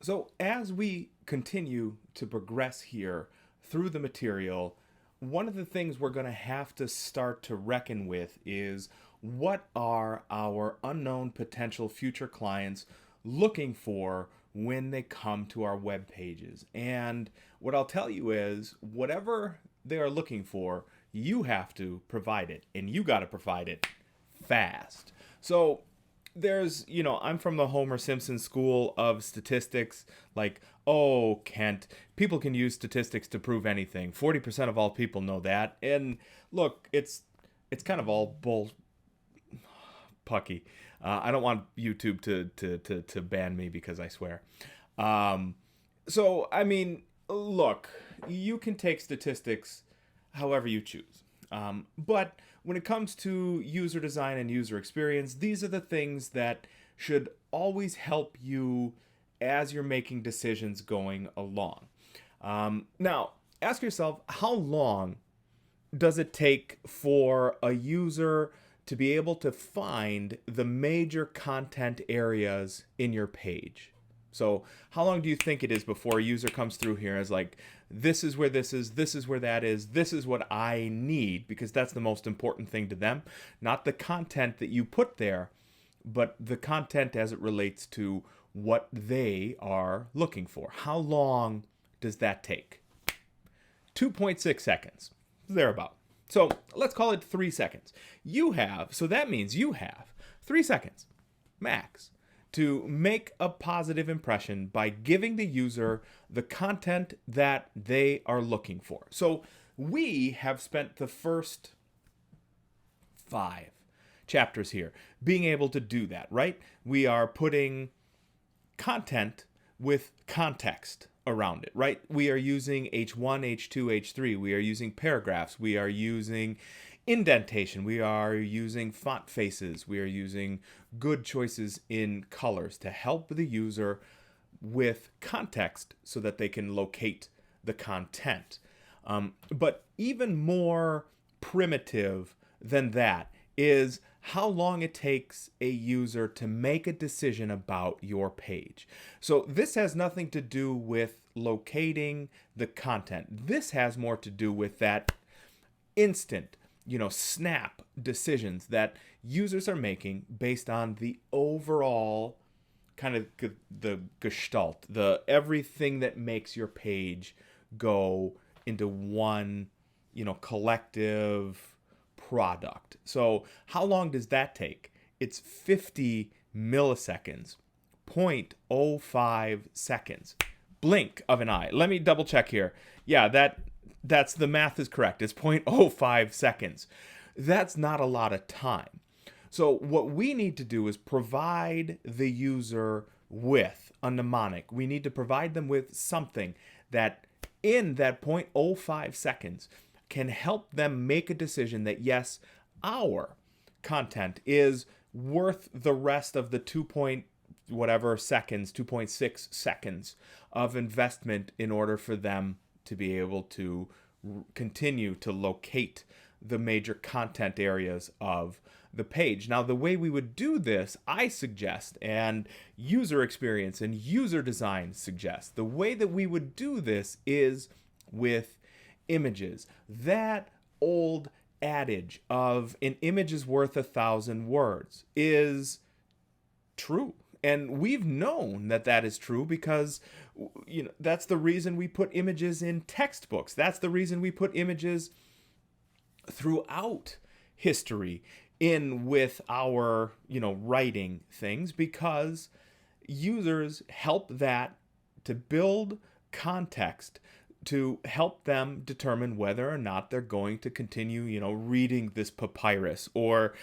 So, as we continue to progress here through the material, one of the things we're going to have to start to reckon with is what are our unknown potential future clients looking for when they come to our web pages. And what I'll tell you is whatever they are looking for, you have to provide it, and you got to provide it fast. So, I'm from the Homer Simpson school of statistics. Like, oh, Kent, people can use statistics to prove anything. 40% of all people know that. And look, it's kind of all bull pucky. I don't want YouTube to ban me because I swear. Um, look, you can take statistics however you choose. But when it comes to user design and user experience, these are the things that should always help you as you're making decisions going along. Now, ask yourself, how long does it take for a user to be able to find the major content areas in your page? So how long do you think it is before a user comes through here and is like, this is where this is where that is, this is what I need, because that's the most important thing to them. Not the content that you put there, but the content as it relates to what they are looking for. How long does that take? 2.6 seconds, thereabout. So let's call it 3 seconds. So that means you have 3 seconds max to make a positive impression by giving the user the content that they are looking for. So we have spent the first 5 chapters here being able to do that, right? We are putting content with context around it, right? We are using H1, H2, H3. We are using paragraphs. We are using indentation. We are using font faces. We are using good choices in colors to help the user with context so that they can locate the content. But even more primitive than that is how long it takes a user to make a decision about your page. So this has nothing to do with locating the content. This has more to do with that instant, snap decisions that users are making based on the overall kind of the gestalt, the everything that makes your page go into one, collective product. So how long does that take? It's 50 milliseconds, 0.05 seconds, blink of an eye. Let me double check here. Yeah, that's the math is correct. It's 0.05 seconds. That's not a lot of time. So what we need to do is provide the user with a mnemonic. We need to provide them with something that in that 0.05 seconds can help them make a decision that yes, our content is worth the rest of the 2.6 seconds of investment in order for them to be able to continue to locate the major content areas of the page. Now, the way we would do this, I suggest, and user experience and user design suggest, the way that we would do this is with images. That old adage of an image is worth 1,000 words is true. And we've known that that is true because that's the reason we put images in textbooks. That's the reason we put images throughout history in with our, writing things, because users help that to build context to help them determine whether or not they're going to continue, reading this papyrus or,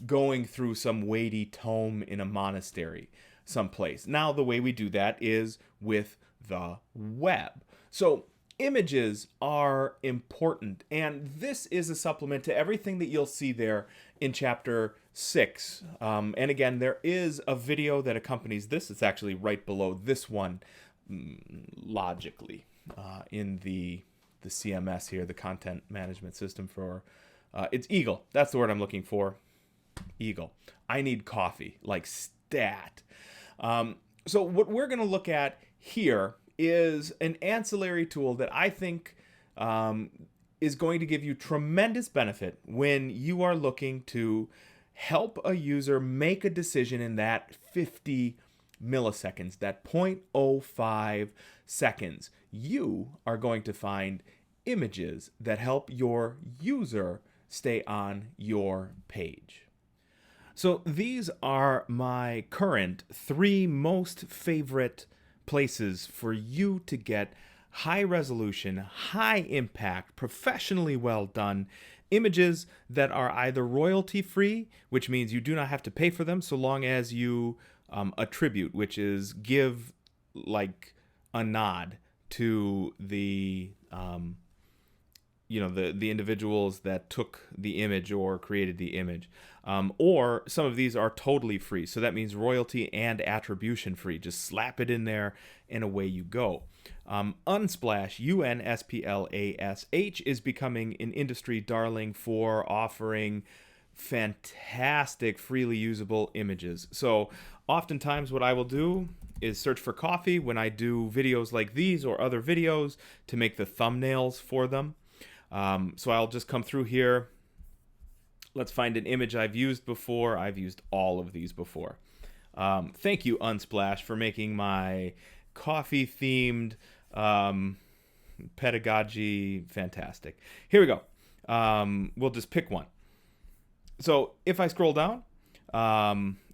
going through some weighty tome in a monastery someplace. Now, the way we do that is with the web. So images are important, and this is a supplement to everything that you'll see there in chapter 6. And again, there is a video that accompanies this. It's actually right below this one, logically, in the CMS here, the content management system for, it's Eagle. That's the word I'm looking for. Eagle. I need coffee, like stat. So what we're going to look at here is an ancillary tool that I think is going to give you tremendous benefit when you are looking to help a user make a decision in that 50 milliseconds, that 0.05 seconds. You are going to find images that help your user stay on your page. So these are my current 3 most favorite places for you to get high resolution, high impact, professionally well done images that are either royalty free, which means you do not have to pay for them so long as you attribute, which is give like a nod to the the individuals that took the image or created the image. Or some of these are totally free. So that means royalty and attribution free. Just slap it in there and away you go. Unsplash, Unsplash, is becoming an industry darling for offering fantastic freely usable images. So oftentimes what I will do is search for coffee when I do videos like these or other videos to make the thumbnails for them. So I'll just come through here. Let's find an image I've used before. I've used all of these before. Thank you, Unsplash, for making my coffee-themed pedagogy fantastic. Here we go. We'll just pick one. So if I scroll down,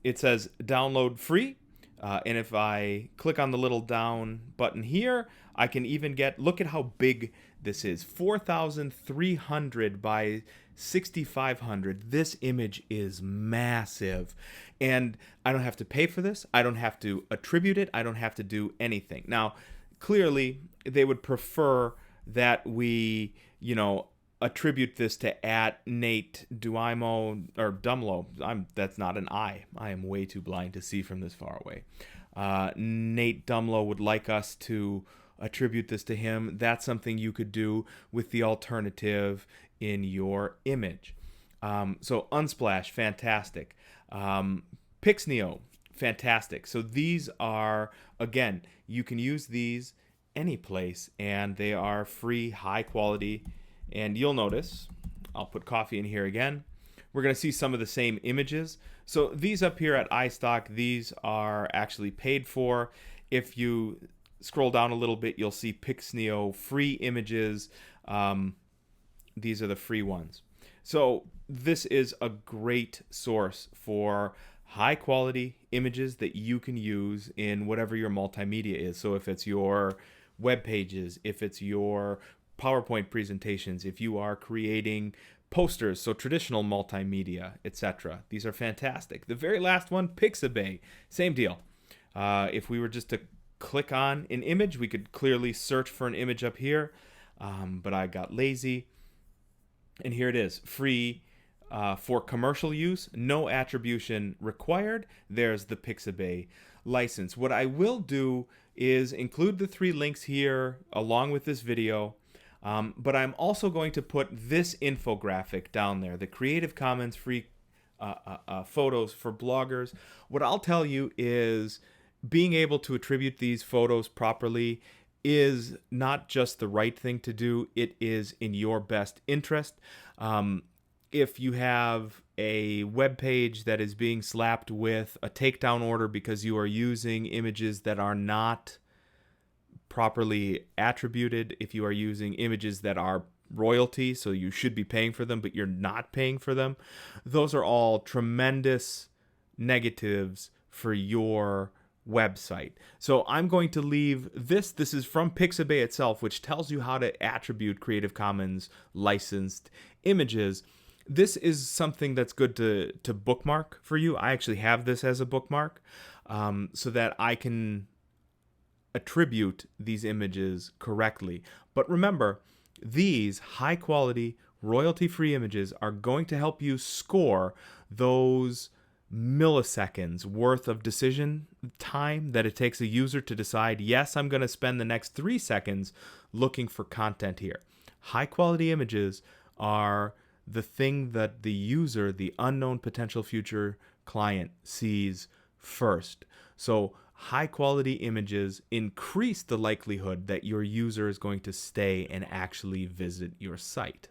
it says download free. And if I click on the little down button here, I can even get, look at how big this is, 4,300 by 6,500. This image is massive. And I don't have to pay for this. I don't have to attribute it. I don't have to do anything. Now, clearly, they would prefer that we, attribute this to @Nate Duimo or Dumlo. That's not an I. I am way too blind to see from this far away. Nate Dumlo would like us to attribute this to him. That's something you could do with the alternative in your image. So Unsplash, fantastic. Pixneo, fantastic. So these are, again, you can use these any place, and they are free, high quality. And you'll notice, I'll put coffee in here again. We're going to see some of the same images. So these up here at iStock, these are actually paid for. If you scroll down a little bit, you'll see Pixneo free images. These are the free ones. So this is a great source for high quality images that you can use in whatever your multimedia is. So if it's your web pages, if it's your PowerPoint presentations, if you are creating posters, so traditional multimedia, etc. These are fantastic. The very last one, Pixabay, same deal. If we were just to click on an image, we could clearly search for an image up here, but I got lazy. And here it is, free for commercial use, no attribution required. There's the Pixabay license. What I will do is include the 3 links here along with this video. But I'm also going to put this infographic down there, the Creative Commons free photos for bloggers. What I'll tell you is being able to attribute these photos properly is not just the right thing to do, it is in your best interest. If you have a web page that is being slapped with a takedown order because you are using images that are not properly attributed, if you are using images that are royalty, so you should be paying for them, but you're not paying for them, those are all tremendous negatives for your website. So I'm going to leave this. This is from Pixabay itself, which tells you how to attribute Creative Commons licensed images. This is something that's good to bookmark for you. I actually have this as a bookmark so that I can attribute these images correctly. But remember, these high quality royalty free images are going to help you score those milliseconds worth of decision time that it takes a user to decide, yes, I'm going to spend the next 3 seconds looking for content here. High quality images are the thing that the user, the unknown potential future client, sees first. So high quality images increase the likelihood that your user is going to stay and actually visit your site.